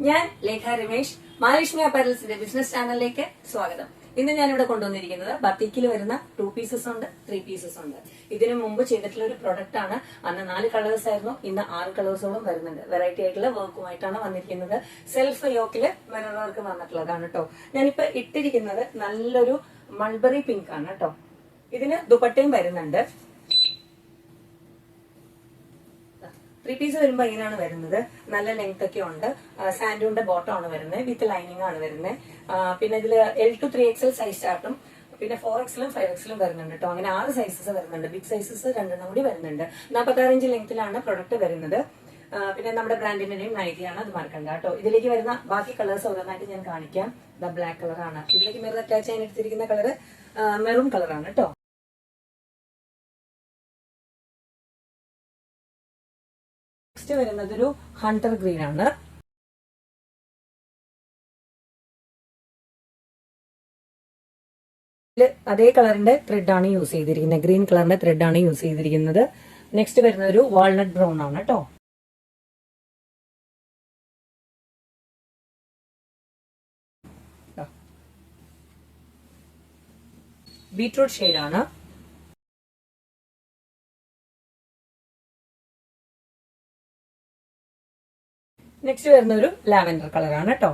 ഞാൻ ലേഖ രമേശ്, മഹാലക്ഷ്മി അപ്പാരൽസിന്റെ ബിസിനസ് ചാനലിലേക്ക് സ്വാഗതം. ഇന്ന് ഞാനിവിടെ കൊണ്ടുവന്നിരിക്കുന്നത് ബത്തിക്കിൽ വരുന്ന 2 പീസസ് ഉണ്ട്, 3 പീസസ് ഉണ്ട്. ഇതിനു മുമ്പ് ചെയ്തിട്ടുള്ള ഒരു പ്രൊഡക്റ്റ് ആണ്. അന്ന് 4 കളേഴ്സ് ആയിരുന്നു, ഇന്ന് 6 കളേഴ്സോളം വരുന്നുണ്ട്. വെറൈറ്റി ആയിട്ടുള്ള വർക്കുമായിട്ടാണ് വന്നിരിക്കുന്നത്. സെൽഫ് യോക്കില് മിറർ വർക്ക് വന്നിട്ടുള്ളതാണ് കേട്ടോ. ഞാനിപ്പോ ഇട്ടിരിക്കുന്നത് നല്ലൊരു മൾബറി പിങ്ക് ആണ് കേട്ടോ. ഇതിന് ദുപ്പട്ടയും വരുന്നുണ്ട്. 3 പീസ് വരുമ്പോൾ ഇങ്ങനെയാണ് വരുന്നത്. നല്ല ലെങ്ത് ഒക്കെ ഉണ്ട്. സാൻഡൂണിന്റെ ബോട്ടം ആണ് വരുന്നത്, വിത്ത് ലൈനിങ് ആണ് വരുന്നത്. പിന്നെ ഇതിൽ L to 3XL സൈസ് ചാർട്ടും പിന്നെ 4XL 5XL വരുന്നുണ്ട് കേട്ടോ. അങ്ങനെ 6 സൈസസ് വരുന്നുണ്ട്. ബിഗ് സൈസസ് 2 കൂടി വരുന്നുണ്ട്. 46 ഇഞ്ച് ലെങ്ത്തിലാണ് പ്രൊഡക്റ്റ് വരുന്നത്. പിന്നെ നമ്മുടെ ബ്രാൻഡിന്റെ നെയിം നൈറ്റിയാണ്, അത് മറക്കണ്ട കേട്ടോ. ഇതിലേക്ക് വരുന്ന ബാക്കി കളേഴ്സ് ഓരോന്നായിട്ട് ഞാൻ കാണിക്കാം. ബ്ലാക്ക് കളറാണ്. ഇതിലേക്ക് മിറർ അറ്റാച്ച് ചെയ്യാൻ എടുത്തിരിക്കുന്ന കളർ മെറൂൺ കളറാണ് കേട്ടോ. നെക്സ്റ്റ് വരുന്നത് ഒരു ഹണ്ടർ ഗ്രീൻ ആണ്. അതേ കളറിന്റെ ത്രെഡ് ആണ് യൂസ് ചെയ്തിരിക്കുന്നത്. ഗ്രീൻ കളറിന്റെ ത്രെഡ് ആണ് യൂസ് ചെയ്തിരിക്കുന്നത്. നെക്സ്റ്റ് വരുന്നത് ഒരു വാൾനട്ട് ബ്രൗൺ ആണ് കേട്ടോ. ബീട്രൂട്ട് ഷെയ്ഡ് ആണ്. നെക്സ്റ്റ് വരുന്ന ഒരു ലാവൻഡർ കളറാണ് കേട്ടോ.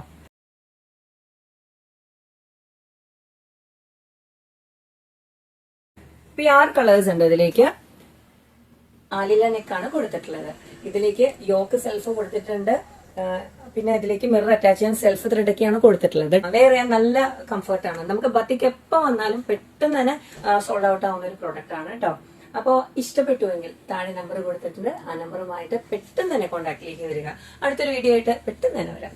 ഇപ്പൊ 6 കളേഴ്സ് ഉണ്ട് ഇതിലേക്ക്. ആലില നെക്കാണ് കൊടുത്തിട്ടുള്ളത്. ഇതിലേക്ക് യോക്ക് സെൽഫ് കൊടുത്തിട്ടുണ്ട്. പിന്നെ ഇതിലേക്ക് മിറർ അറ്റാച്ച് ചെയ്യാൻ സെൽഫ് ത്രെഡ് ഒക്കെയാണ് കൊടുത്തിട്ടുള്ളത്. വേറെ നല്ല കംഫർട്ടാണ്. നമുക്ക് ബത്തിക്ക് എപ്പോൾ വന്നാലും പെട്ടെന്ന് തന്നെ സോൾഡ് ഔട്ട് ആവുന്ന ഒരു പ്രോഡക്റ്റ് ആണ് കേട്ടോ. അപ്പോൾ ഇഷ്ടപ്പെട്ടുവെങ്കിൽ താഴെ നമ്പർ കൊടുത്തിട്ടുണ്ട്. ആ നമ്പറുമായിട്ട് പെട്ടെന്ന് തന്നെ കോൺടാക്റ്റിലേക്ക് വരിക. അടുത്തൊരു വീഡിയോ ആയിട്ട് പെട്ടെന്ന് തന്നെ വരാം.